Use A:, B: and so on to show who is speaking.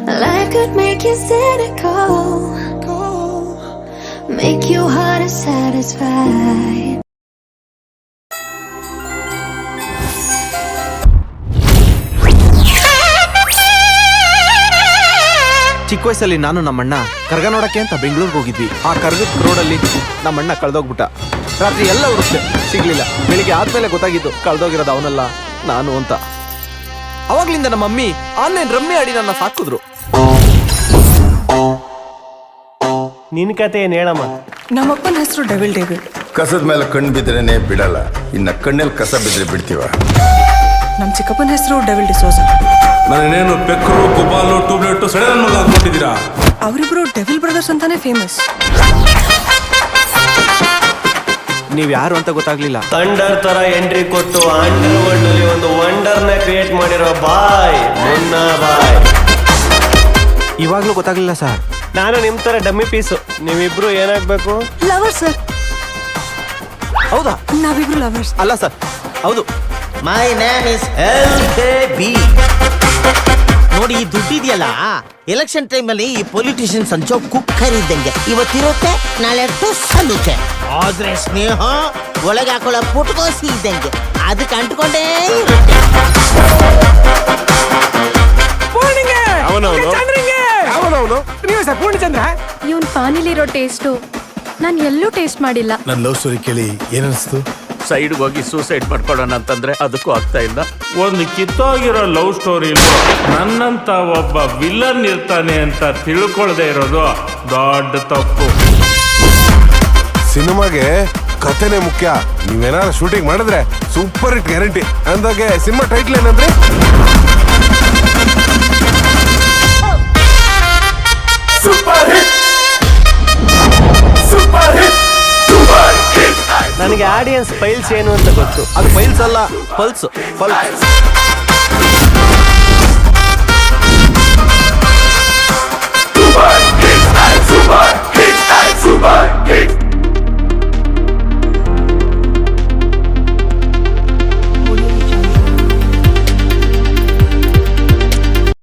A: Life could make you cynical, make your heart satisfied.
B: ಚಿಕ್ಕ ವಯಸ್ಸಲ್ಲಿ ನಾನು ನಮ್ಮಣ್ಣ ಕರ್ಗ ನೋಡಕ್ಕೆ ಅಂತ ಬೆಂಗಳೂರಿಗೆ ಹೋಗಿದ್ವಿ. ಆ ಕರ್ಗದ ರೋಡಲ್ಲಿ ನಮ್ಮಣ್ಣ ಕಳೆದೋಗ್ಬಿಟ್ಟ. ರಾತ್ರಿ ಎಲ್ಲ ಹುಡುಕ್ತೆ, ಸಿಗ್ಲಿಲ್ಲ. ಬೆಳಿಗ್ಗೆ ಆದ್ಮೇಲೆ ಗೊತ್ತಾಗಿದ್ದು ಕಳೆದೋಗಿರೋದು ಅವನಲ್ಲ ನಾನು ಅಂತ. ಅವಾಗ್ಲಿಂದ ನಮ್ಮ ಮಮ್ಮಿ ಆನ್ಲೈನ್ ರಮ್ಮಿ ಆಡಿ ನನ್ನ ಸಾಕಿದ್ರು.
C: ನಿನ್ ಕತೆ ಏನ್ ಹೇಳಮ್ಮ?
D: ನಮ್ಮಪ್ಪನ ಹೆಸರು ಡೆವಿಲ್ ಡೇವಿಡ್.
E: ಕಸದ ಮೇಲೆ ಕಣ್ಣು ಬಿದ್ರೇನೆ ಬಿಡಲ್ಲ, ಇನ್ನ ಕಣ್ಣಲ್ಲಿ ಕಸ ಬಿದ್ರೆ ಬಿಡ್ತೀವ.
D: ನಮ್ ಚಿಕ್ಕಪ್ಪನ ಹೆಸರು ಡೆವಿಲ್ ಡಿಸೋಜ.
F: ನಾನೇನು ಪೆಕ್ರು ಕುಬಾಲು ಟ್ಯೂಬ್ಲೆಟ್ ಸಡನ್ ಮಗ ಹಾಕೊಂಡಿದ್ದೀರಾ?
D: ಅವರಿಬ್ರು ಡೆವಿಲ್ ಬ್ರದರ್ಸ್ ಅಂತಾನೆ ಫೇಮಸ್.
B: ನೀವ್ ಯಾರು ಅಂತ ಗೊತ್ತಾಗ್ಲಿಲ್ಲ.
C: ಥಂಡರ್ ತರ ಎಂಟ್ರಿ ಕೊಟ್ಟು ಅಂಡರ್ ವರ್ಲ್ಡ್ ಅಲ್ಲಿ ಒಂದು ವಂಡರ್ ನ ಕ್ರಿಯೇಟ್ ಮಾಡಿರೋ ಬಾಯ್ ಮುನ್ನಾ ಬಾಯ್.
B: ಇವಾಗ್ಲೂ ಗೊತ್ತಾಗ್ಲಿಲ್ಲ ಸರ್.
C: ನಾನು ನಿಮ್ ತರ ಡಮ್ಮಿ ಪೀಸು. ನೀವಿಬ್ರು ಏನಾಗ್ಬೇಕು?
D: Lovers sir.
B: ಹೌದಾ?
D: ನಾವಿಬ್ರು ಲವರ್ಸ್.
B: ಅಲ್ಲ ಸರ್, ಹೌದು.
G: My name is LKB. ನೋಡಿ, ಈ ದುಡ್ಡಿದೆಯಲ್ಲ, ಎಲೆಕ್ಷನ್ ಟೈಮ್ ಅಲ್ಲಿ ಈ ಪೊಲಿಟಿಷಿಯನ್ಸ್ ಹಂಚೋ ಕುಕ್ಕರ್ ಇದ್ದಂಗೆ. ಇವತ್ತಿರುತ್ತೆ, ನಾಳೆ ಟುಸ್ಸನ್ನುತ್ತೆ. ಆದ್ರೆ ಸ್ನೇಹ ಒಳಗೆ ಹಾಕೊಳ್ಳೋ ಪುಟ್ಕೋಸಿ ಇದ್ದಂಗೆ, ಅದಕ್ಕೆ ಅಂಟ್ಕೊಂಡೇ ಇರುತ್ತೆ.
H: ಇವನ್ ಪಾನಿಲಿರೋ ಟೇಸ್ಟು ನಾನು ಎಲ್ಲೂ ಟೇಸ್ಟ್ ಮಾಡಿಲ್ಲ.
I: ನನ್ನ ಲವ್ ಸ್ಟೋರಿ ಕೇಳಿ ಏನನ್ನಿಸ್ತು?
J: ಸೈಡ್ಗೆ ಹೋಗಿ ಸೂಸೈಡ್ ಮಾಡ್ಕೊಳ್ಳೋಣ ಅಂತಂದ್ರೆ ಅದಕ್ಕೂ ಆಗ್ತಾ ಇಲ್ಲ.
F: ಒಂದು ಕಿತ್ತೋಗಿರೋ ಲವ್ ಸ್ಟೋರಿ ನನ್ನಂತ ಒಬ್ಬ ವಿಲನ್ ಇರ್ತಾನೆ ಅಂತ ತಿಳ್ಕೊಳ್ದೆ ಇರೋದು ದೊಡ್ಡ ತಪ್ಪು.
I: ಸಿನಿಮಾಗೆ ಕಥೆನೇ ಮುಖ್ಯ. ನೀವೇನಾದ್ರು ಶೂಟಿಂಗ್ ಮಾಡಿದ್ರೆ ಸೂಪರ್ ಹಿಟ್ ಗ್ಯಾರಂಟಿ. ಅಂದಾಗೆ ಸಿನಿಮಾ ಟೈಟ್ಲ್ ಏನಂದ್ರೆ
F: super hit. Super hit. Super hit.
C: ನನಗೆ ಆಡಿಯನ್ಸ್ ಫೈಲ್ಸ್ ಏನು ಅಂತ ಗೊತ್ತು.
B: ಅದು ಫೈಲ್ಸ್ ಅಲ್ಲ, ಪಲ್ಸ್.